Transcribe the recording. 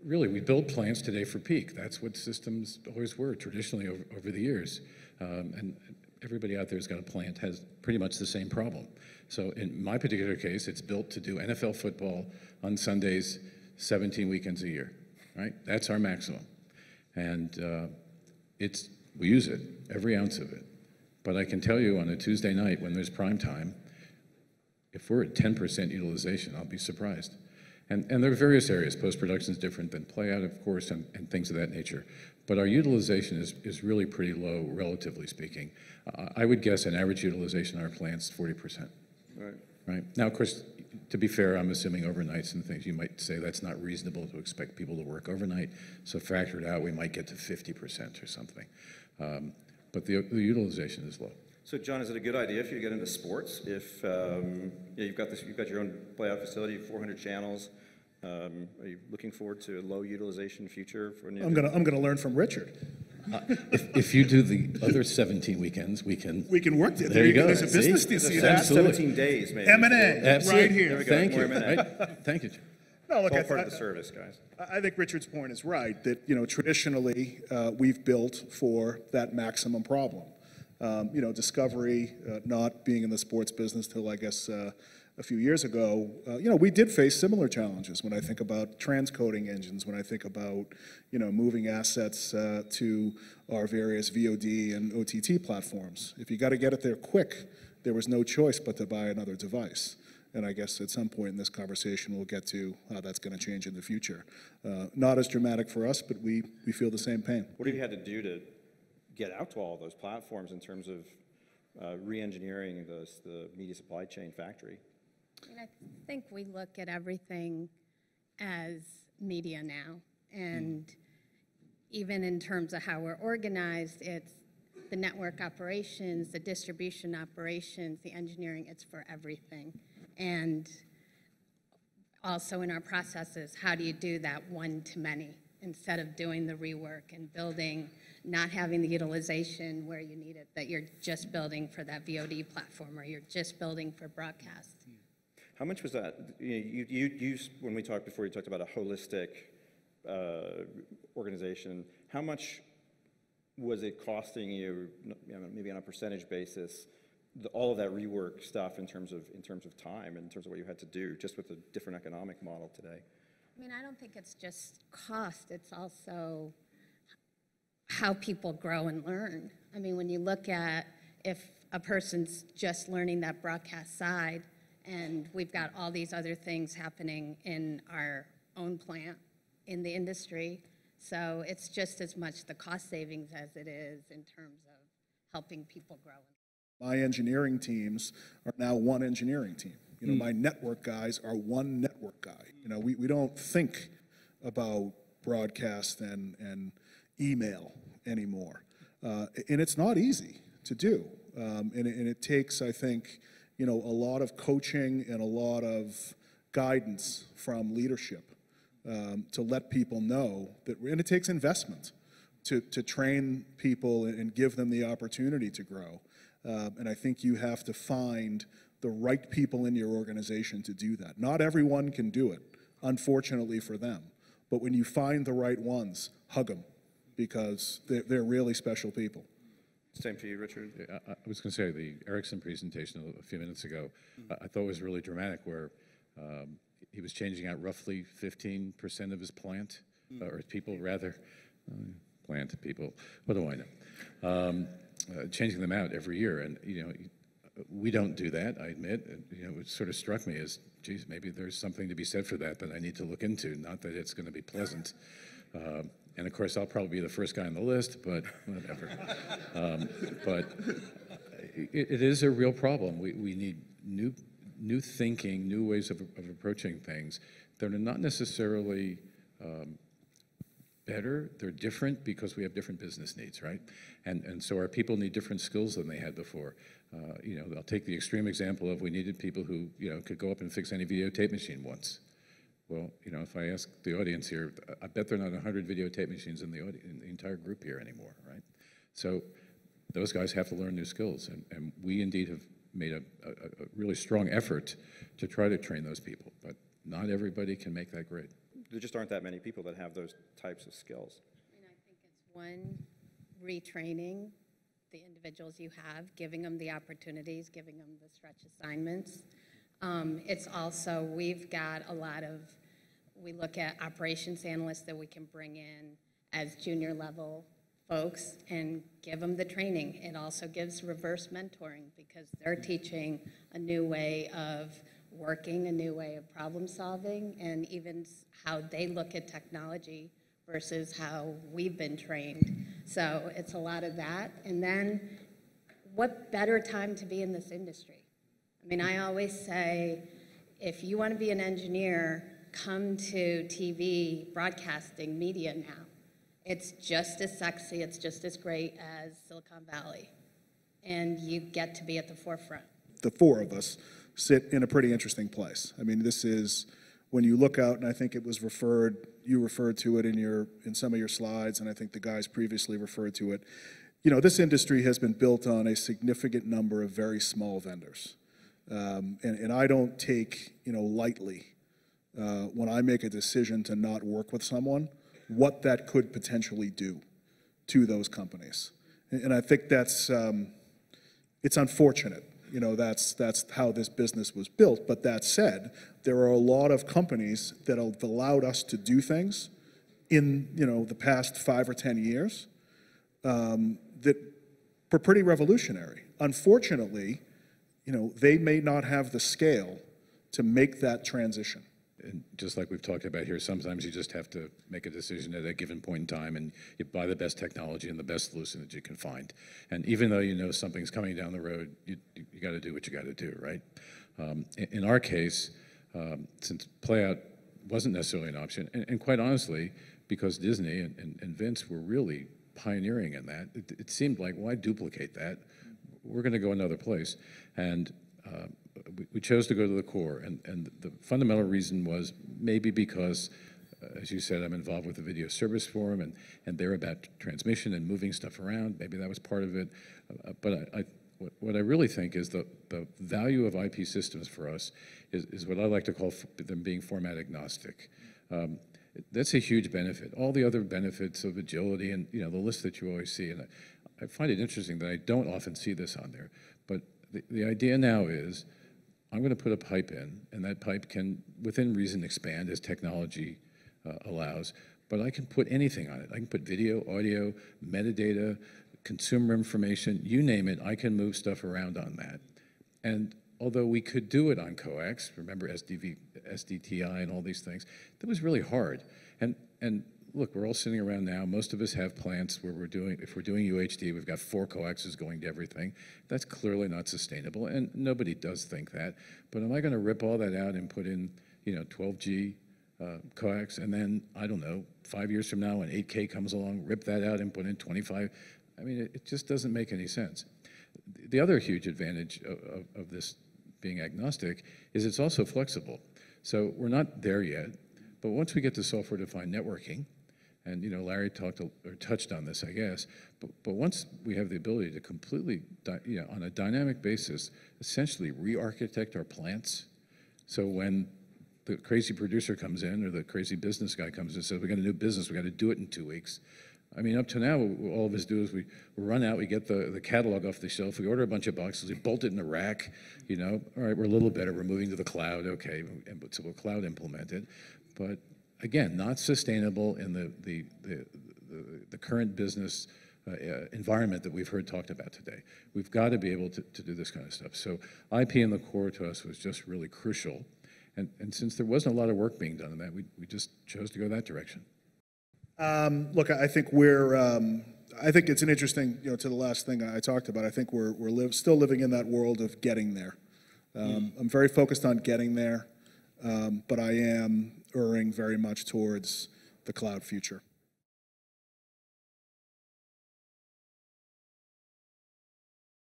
really, we build plants today for peak. That's what systems always were traditionally over the years. And everybody out there who's got a plant has pretty much the same problem. So in my particular case, it's built to do NFL football on Sundays, 17 weekends a year, right? That's our maximum. And we use it, every ounce of it. But I can tell you on a Tuesday night when there's prime time, if we're at 10% utilization, I'll be surprised. And there are various areas. Post-production is different than play-out, of course, and things of that nature. But our utilization is really pretty low, relatively speaking. I would guess an average utilization in our plants 40%. Right. Now, of course, to be fair, I'm assuming overnights and things. You might say that's not reasonable to expect people to work overnight. So factored out, we might get to 50% or something. But the utilization is low. So, John, is it a good idea if you get into sports? If you've got your own play-out facility, 400 channels. Are you looking forward to a low utilization future for? I'm gonna learn from Richard. If you do the other 17 weekends, we can work it. There you go. There's a business. Do you see that? 17 days, maybe. M&A, right here. Thank you. Right? Thank you. No, look, All part of the service, guys. I think Richard's point is right. That traditionally we've built for that maximum problem. Discovery, not being in the sports business till I guess a few years ago, we did face similar challenges when I think about transcoding engines, when I think about, moving assets to our various VOD and OTT platforms. If you got to get it there quick, there was no choice but to buy another device. And I guess at some point in this conversation, we'll get to how that's going to change in the future. Not as dramatic for us, but we feel the same pain. What have you had to do to get out to all of those platforms in terms of re-engineering the media supply chain factory? I think we look at everything as media now, and even in terms of how we're organized, it's the network operations, the distribution operations, the engineering, it's for everything. And also in our processes, how do you do that one-to-many instead of doing the rework and building, not having the utilization where you need it, that you're just building for that VOD platform or you're just building for broadcast. How much was that? You when we talked before, you talked about a holistic organization. How much was it costing you, maybe on a percentage basis, all of that rework stuff in terms of time, in terms of what you had to do, just with a different economic model today? I don't think it's just cost. It's also how people grow and learn. When you look at if a person's just learning that broadcast side, and we've got all these other things happening in our own plant, in the industry. So it's just as much the cost savings as it is in terms of helping people grow. My engineering teams are now one engineering team. My network guys are one network guy. We don't think about broadcast and email anymore. And it's not easy to do. And it takes, I think, a lot of coaching and a lot of guidance from leadership to let people know that, and it takes investment to train people and give them the opportunity to grow. And I think you have to find the right people in your organization to do that. Not everyone can do it, unfortunately for them. But when you find the right ones, hug them, because they're really special people. Same for you, Richard. I was going to say the Ericsson presentation a few minutes ago, I thought was really dramatic, where he was changing out roughly 15% of his plant, or people rather, plant people. What do I know? Changing them out every year, and we don't do that. I admit. It sort of struck me as, geez, maybe there's something to be said for that I need to look into. Not that it's going to be pleasant. And of course, I'll probably be the first guy on the list, but whatever. But it is a real problem. We need new thinking, new ways of approaching things that are not necessarily better. They're different because we have different business needs, right? And so our people need different skills than they had before. I'll take the extreme example of we needed people who could go up and fix any videotape machine once. Well, if I ask the audience here, I bet there are not 100 videotape machines in the entire group here anymore, right? So those guys have to learn new skills, and we indeed have made a really strong effort to try to train those people, but not everybody can make that grade. there just aren't that many people that have those types of skills. And I think it's one, retraining the individuals you have, giving them the opportunities, giving them the stretch assignments. It's also, we've got a lot of, we look at operations analysts that we can bring in as junior level folks and give them the training. It also gives reverse mentoring because they're teaching a new way of working, a new way of problem solving, and even how they look at technology versus how we've been trained. So it's a lot of that. And then what better time to be in this industry? I mean, I always say, if you want to be an engineer, come to TV, broadcasting, media now. It's just as sexy, it's just as great as Silicon Valley. And you get to be at the forefront. The four of us sit in a pretty interesting place. I mean, this is, when you look out, and I think it was you referred to it in some of your slides, and I think the guys previously referred to it. You know, this industry has been built on a significant number of very small vendors. And I don't take, lightly when I make a decision to not work with someone, what that could potentially do to those companies. And I think that's, it's unfortunate. That's how this business was built. But that said, there are a lot of companies that have allowed us to do things in, the past 5 or 10 years that were pretty revolutionary. Unfortunately, they may not have the scale to make that transition. And just like we've talked about here, sometimes you just have to make a decision at a given point in time, and you buy the best technology and the best solution that you can find. And even though something's coming down the road, you got to do what you got to do, right? In our case, since playout wasn't necessarily an option, and quite honestly, because Disney and Vince were really pioneering in that, it seemed like, why duplicate that? We're going to go another place. And we chose to go to the core, and the fundamental reason was maybe because, as you said, I'm involved with the Video Service Forum, and they're about transmission and moving stuff around. Maybe that was part of it. But what I really think is the value of IP systems for us is what I like to call them being format agnostic. That's a huge benefit. All the other benefits of agility and the list that you always see, and I find it interesting that I don't often see this on there, but the idea now is I'm going to put a pipe in, and that pipe can, within reason, expand as technology allows, but I can put anything on it. I can put video, audio, metadata, consumer information, you name it, I can move stuff around on that. And although we could do it on coax, remember SDTI and all these things, that was really hard. And look, we're all sitting around now. Most of us have plants where if we're doing UHD, we've got 4 coaxes going to everything. That's clearly not sustainable, and nobody does think that. But am I going to rip all that out and put in, 12G coax, and then, I don't know, 5 years from now when 8K comes along, rip that out and put in 25? I mean, it just doesn't make any sense. The other huge advantage of this being agnostic is it's also flexible. So we're not there yet, but once we get to software-defined networking, and Larry touched on this, I guess. But once we have the ability to completely, on a dynamic basis, essentially re-architect our plants, so when the crazy producer comes in or the crazy business guy comes in and says, "We got a new business, we got to do it in 2 weeks." I mean, up to now, all of us do is we run out, we get the catalog off the shelf, we order a bunch of boxes, we bolt it in the rack. All right, we're a little better, we're moving to the cloud, okay, so we'll cloud implement it, but. Again, not sustainable in the current business environment that we've heard talked about today. We've got to be able to do this kind of stuff. So IP in the core to us was just really crucial. And since there wasn't a lot of work being done on that, we just chose to go that direction. Look, I think I think it's an interesting, to the last thing I talked about, I think we're still living in that world of getting there. I'm very focused on getting there, but I am erring very much towards the cloud future.